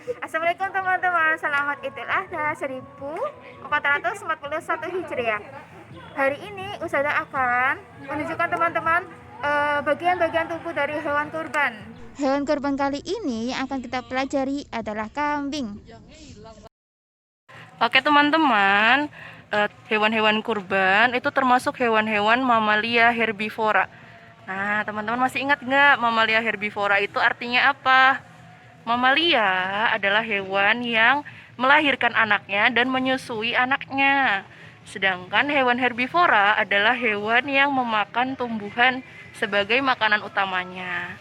Assalamualaikum teman-teman, selamat Idul Adha 1441 Hijriah. Hari ini Ustazah akan menunjukkan teman-teman bagian-bagian tubuh dari hewan kurban. Hewan kurban kali ini yang akan kita pelajari adalah kambing. Oke teman-teman, hewan-hewan kurban itu termasuk hewan-hewan mamalia herbivora. Nah teman-teman masih ingat nggak mamalia herbivora itu artinya apa? Mamalia adalah hewan yang melahirkan anaknya dan menyusui anaknya. Sedangkan hewan herbivora adalah hewan yang memakan tumbuhan sebagai makanan utamanya.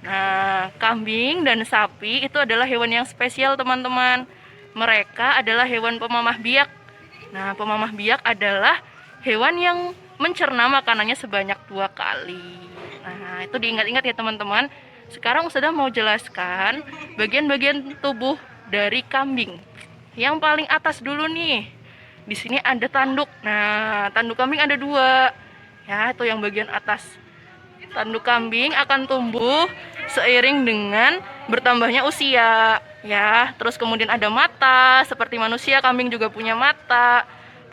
Nah, kambing dan sapi itu adalah hewan yang spesial teman-teman. Mereka adalah hewan pemamah biak. Nah, pemamah biak adalah hewan yang mencerna makanannya sebanyak 2 kali. Nah, itu diingat-ingat ya teman-teman. Sekarang sudah mau jelaskan bagian-bagian tubuh dari kambing. Yang paling atas dulu nih. Di sini ada tanduk. Nah, tanduk kambing ada 2. Ya, itu yang bagian atas. Tanduk kambing akan tumbuh seiring dengan bertambahnya usia, ya. Terus kemudian ada mata, seperti manusia, kambing juga punya mata,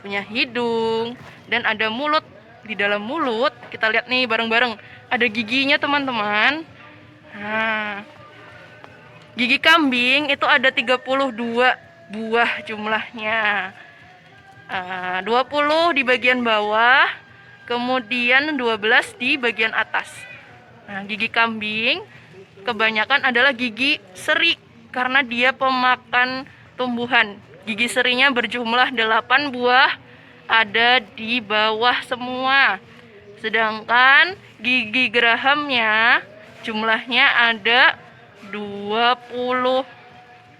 punya hidung, dan ada mulut. Di dalam mulut, kita lihat nih bareng-bareng, ada giginya teman-teman. Nah, gigi kambing itu ada 32 buah jumlahnya. 20 di bagian bawah, kemudian 12 di bagian atas. Nah, gigi kambing kebanyakan adalah gigi seri karena dia pemakan tumbuhan. Gigi serinya berjumlah 8 buah, ada di bawah semua. Sedangkan gigi gerahamnya jumlahnya ada 20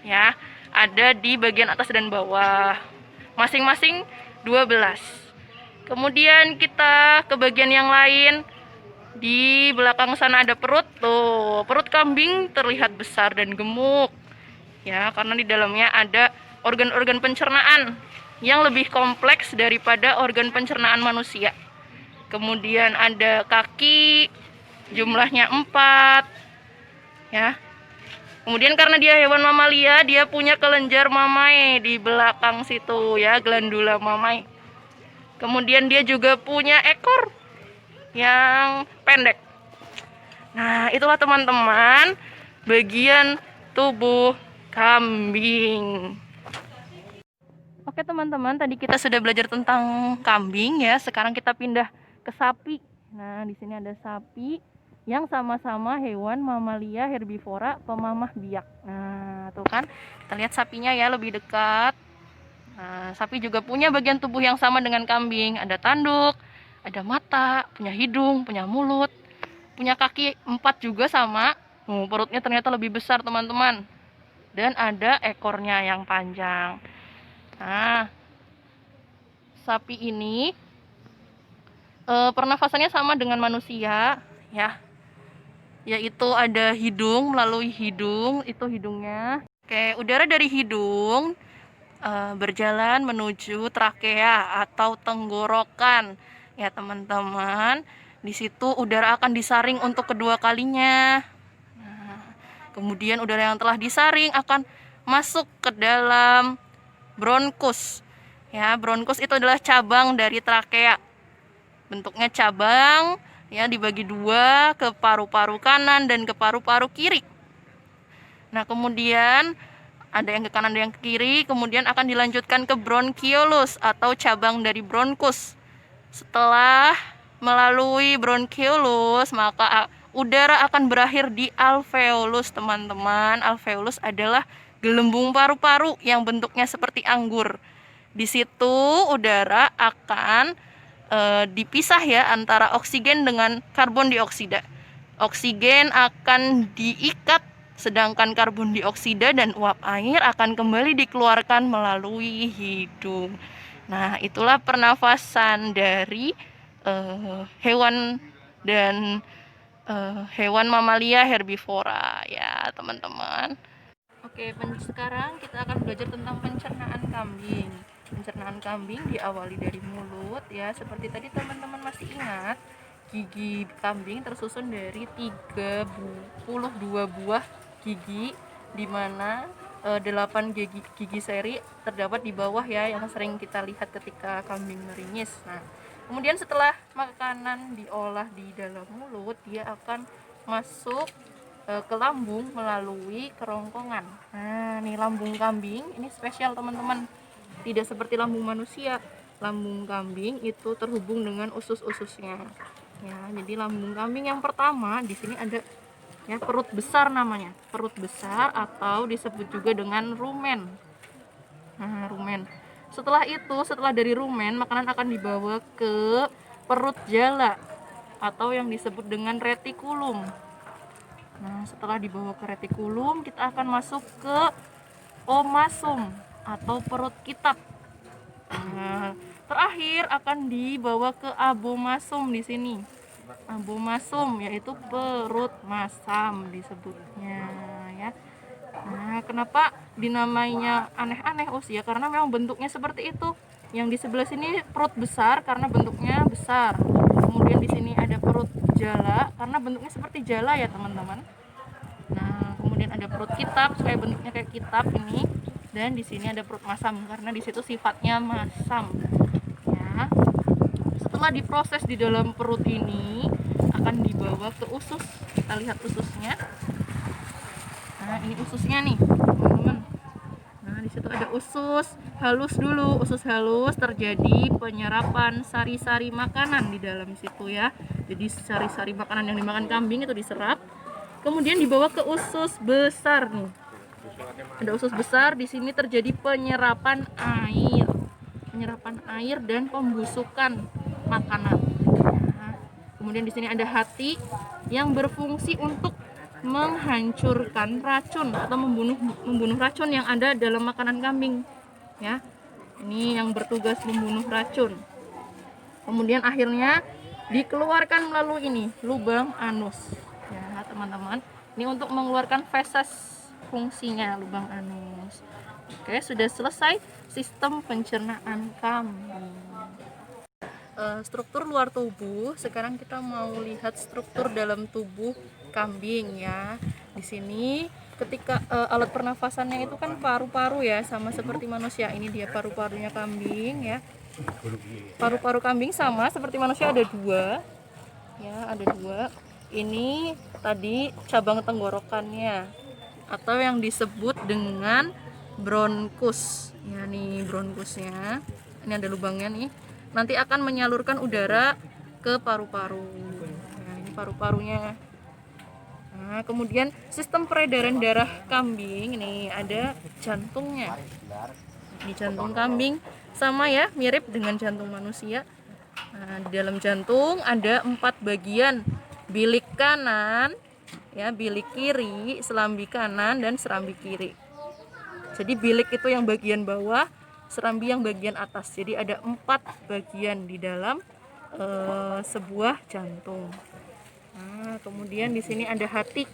ya, ada di bagian atas dan bawah. Masing-masing 12. Kemudian kita ke bagian yang lain. Di belakang sana ada perut tuh. Perut kambing terlihat besar dan gemuk. Ya, karena di dalamnya ada organ-organ pencernaan yang lebih kompleks daripada organ pencernaan manusia. Kemudian ada kaki, jumlahnya 4. Ya. Kemudian karena dia hewan mamalia, dia punya kelenjar mamai di belakang situ ya, glandula mamai. Kemudian dia juga punya ekor yang pendek. Nah, itulah teman-teman bagian tubuh kambing. Oke teman-teman, tadi kita sudah belajar tentang kambing ya. Sekarang kita pindah ke sapi. Nah, di sini ada sapi yang sama-sama hewan mamalia herbivora pemamah biak. Nah, tuh kan, kita lihat sapinya ya lebih dekat. Nah, sapi juga punya bagian tubuh yang sama dengan kambing. Ada tanduk, ada mata, punya hidung, punya mulut, punya kaki 4 juga sama. Perutnya ternyata lebih besar teman-teman. Dan ada ekornya yang panjang. Nah, sapi ini pernafasannya sama dengan manusia ya, yaitu ada hidung, melalui hidung, itu hidungnya. Oke, udara dari hidung berjalan menuju trakea atau tenggorokan ya teman-teman. Di situ udara akan disaring untuk kedua kalinya. Nah, kemudian udara yang telah disaring akan masuk ke dalam bronkus. Ya, bronkus itu adalah cabang dari trakea. Bentuknya cabang, ya dibagi 2 ke paru-paru kanan dan ke paru-paru kiri. Nah, kemudian ada yang ke kanan dan yang ke kiri, kemudian akan dilanjutkan ke bronkiolus atau cabang dari bronkus. Setelah melalui bronkiolus, maka udara akan berakhir di alveolus, teman-teman. Alveolus adalah gelembung paru-paru yang bentuknya seperti anggur. Di situ udara akan dipisah ya antara oksigen dengan karbon dioksida. Oksigen akan diikat, sedangkan karbon dioksida dan uap air akan kembali dikeluarkan melalui hidung. Nah, itulah pernafasan dari hewan dan hewan mamalia herbivora ya teman-teman. Oke, sekarang kita akan belajar tentang pencernaan kambing. Pencernaan kambing diawali dari mulut ya, seperti tadi teman-teman masih ingat, gigi kambing tersusun dari 32 buah gigi, di mana 8 gigi seri terdapat di bawah ya, yang sering kita lihat ketika kambing meringis. Nah, kemudian setelah makanan diolah di dalam mulut, dia akan masuk ke lambung melalui kerongkongan. Nah, nih lambung kambing ini spesial teman-teman. Tidak seperti lambung manusia. Lambung kambing itu terhubung dengan usus-ususnya. Ya, jadi lambung kambing yang pertama di sini ada ya perut besar namanya. Perut besar atau disebut juga dengan rumen. Nah, rumen. Setelah itu, setelah dari rumen, makanan akan dibawa ke perut jala atau yang disebut dengan retikulum. Nah, setelah dibawa ke retikulum, kita akan masuk ke omasum atau perut kitab. Nah, terakhir akan dibawa ke abomasum di sini. Abomasum yaitu perut masam disebutnya ya. Nah, kenapa dinamainya aneh-aneh usia? Karena memang bentuknya seperti itu. Yang di sebelah sini perut besar karena bentuknya besar. Kemudian di sini ada perut jala karena bentuknya seperti jala ya teman-teman. Nah, kemudian ada perut kitab supaya bentuknya kayak kitab ini. Dan di sini ada perut masam karena di situ sifatnya masam. Ya. Setelah diproses di dalam perut ini akan dibawa ke usus. Kita lihat ususnya. Nah, ini ususnya nih, teman-teman. Nah, di situ ada usus halus dulu. Usus halus terjadi penyerapan sari-sari makanan di dalam situ ya. Jadi sari-sari makanan yang dimakan kambing itu diserap. Kemudian dibawa ke usus besar nih. Ada usus besar, di sini terjadi penyerapan air. Penyerapan air dan pembusukan makanan. Nah, kemudian di sini ada hati yang berfungsi untuk menghancurkan racun atau membunuh racun yang ada dalam makanan kambing ya. Ini yang bertugas membunuh racun. Kemudian akhirnya dikeluarkan melalui ini lubang anus ya teman-teman. Ini untuk mengeluarkan feses fungsinya lubang anus. Oke, sudah selesai sistem pencernaan kambing. Struktur luar tubuh. Sekarang kita mau lihat struktur dalam tubuh kambing ya. Di sini ketika alat pernafasannya itu kan paru-paru ya, sama seperti manusia. Ini dia paru-parunya kambing ya. Paru-paru kambing sama seperti manusia, ada dua ya, ada dua. Ini tadi cabang tenggorokannya atau yang disebut dengan bronkus ya, nih bronkusnya. Ini ada lubangnya nih, nanti akan menyalurkan udara ke paru-paru. Nah, ini paru-parunya. Nah, kemudian sistem peredaran darah kambing ini ada jantungnya. Di jantung kambing sama ya, mirip dengan jantung manusia. Nah, di dalam jantung ada 4 bagian: bilik kanan, ya, bilik kiri, serambi kanan, dan serambi kiri. Jadi bilik itu yang bagian bawah, serambi yang bagian atas. Jadi ada 4 bagian di dalam sebuah jantung. Nah, kemudian di sini ada hati.